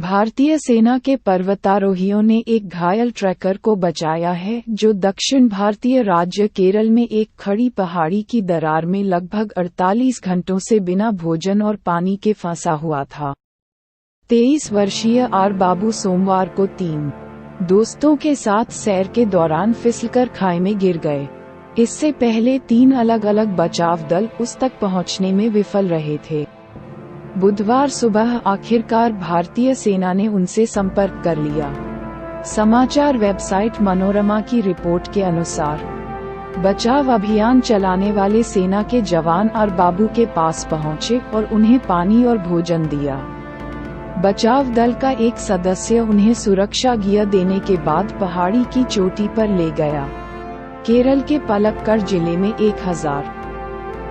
भारतीय सेना के पर्वतारोहियों ने एक घायल ट्रैकर को बचाया है जो दक्षिण भारतीय राज्य केरल में एक खड़ी पहाड़ी की दरार में लगभग 48 घंटों से बिना भोजन और पानी के फंसा हुआ था। 23 वर्षीय आर बाबू सोमवार को 3 दोस्तों के साथ सैर के दौरान फिसलकर खाई में गिर गए। इससे पहले 3 अलग अलग बचाव दल उस तक पहुंचने में विफल रहे थे। बुधवार सुबह आखिरकार भारतीय सेना ने उनसे संपर्क कर लिया। समाचार वेबसाइट मनोरमा की रिपोर्ट के अनुसार बचाव अभियान चलाने वाले सेना के जवान आर बाबू के पास पहुंचे और उन्हें पानी और भोजन दिया। बचाव दल का एक सदस्य उन्हें सुरक्षा गियर देने के बाद पहाड़ी की चोटी पर ले गया। केरल के पलक्कड़ जिले में 1000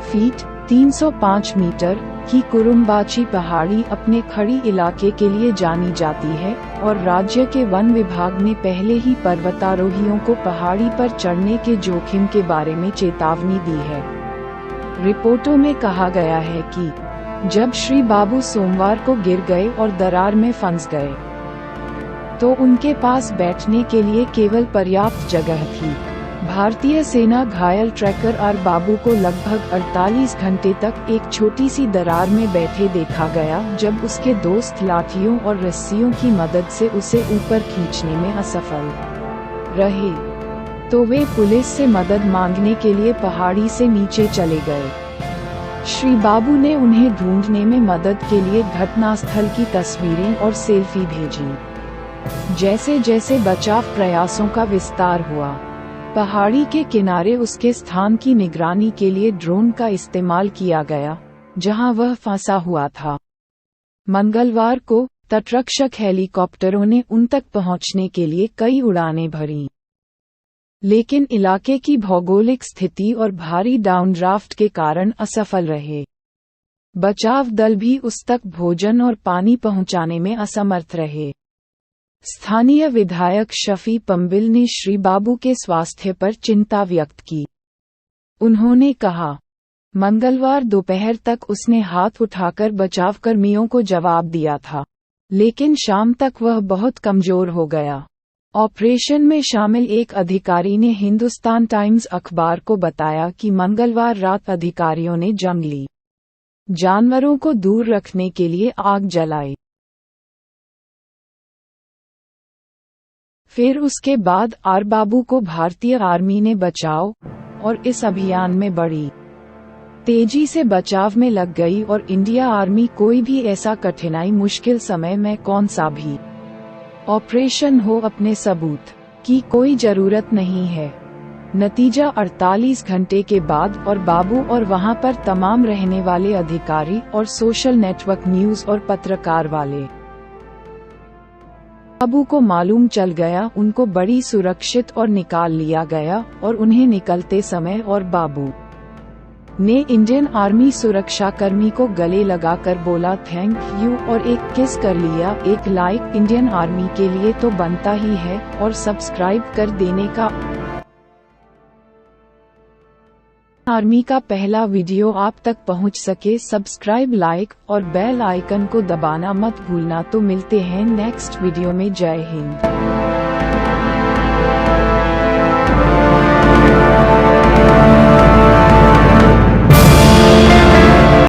फीट 305 मीटर की कुरुम्बाची पहाड़ी अपने खड़ी इलाके के लिए जानी जाती है और राज्य के वन विभाग ने पहले ही पर्वतारोहियों को पहाड़ी पर चढ़ने के जोखिम के बारे में चेतावनी दी है। रिपोर्टों में कहा गया है कि जब श्री बाबू सोमवार को गिर गए और दरार में फंस गए तो उनके पास बैठने के लिए केवल पर्याप्त जगह थी। भारतीय सेना घायल ट्रैकर आर बाबू को लगभग 48 घंटे तक एक छोटी सी दरार में बैठे देखा गया जब उसके दोस्त लाठियों और रस्सियों की मदद से उसे ऊपर खींचने में असफल रहे तो वे पुलिस से मदद मांगने के लिए पहाड़ी से नीचे चले गए। श्री बाबू ने उन्हें ढूंढने में मदद के लिए घटनास्थल की तस्वीरें और सेल्फी भेजी। जैसे जैसे बचाव प्रयासों का विस्तार हुआ, पहाड़ी के किनारे उसके स्थान की निगरानी के लिए ड्रोन का इस्तेमाल किया गया जहां वह फंसा हुआ था। मंगलवार को तटरक्षक हेलीकॉप्टरों ने उन तक पहुंचने के लिए कई उड़ानें भरीं, लेकिन इलाके की भौगोलिक स्थिति और भारी डाउनड्राफ्ट के कारण असफल रहे। बचाव दल भी उस तक भोजन और पानी पहुंचाने में असमर्थ रहे। स्थानीय विधायक शफी पंबिल ने श्री बाबू के स्वास्थ्य पर चिंता व्यक्त की। उन्होंने कहा, मंगलवार दोपहर तक उसने हाथ उठाकर बचावकर्मियों को जवाब दिया था, लेकिन शाम तक वह बहुत कमजोर हो गया। ऑपरेशन में शामिल एक अधिकारी ने हिंदुस्तान टाइम्स अखबार को बताया कि मंगलवार रात अधिकारियों ने जंगली जानवरों को दूर रखने के लिए आग जलाई। फिर उसके बाद आर बाबू को भारतीय आर्मी ने बचाव और इस अभियान में बड़ी तेजी से बचाव में लग गई और इंडिया आर्मी कोई भी ऐसा कठिनाई मुश्किल समय में कौन सा भी ऑपरेशन हो अपने सबूत की कोई जरूरत नहीं है। नतीजा 48 घंटे के बाद और बाबू और वहां पर तमाम रहने वाले अधिकारी और सोशल नेटवर्क न्यूज और पत्रकार वाले बाबू को मालूम चल गया। उनको बड़ी सुरक्षित और निकाल लिया गया और उन्हें निकलते समय और बाबू ने इंडियन आर्मी सुरक्षा कर्मी को गले लगाकर बोला थैंक यू और एक किस कर लिया। एक लाइक इंडियन आर्मी के लिए तो बनता ही है और सब्सक्राइब कर देने का। आर्मी का पहला वीडियो आप तक पहुंच सके सब्सक्राइब लाइक और बेल आइकन को दबाना मत भूलना। तो मिलते हैं नेक्स्ट वीडियो में। जय हिंद।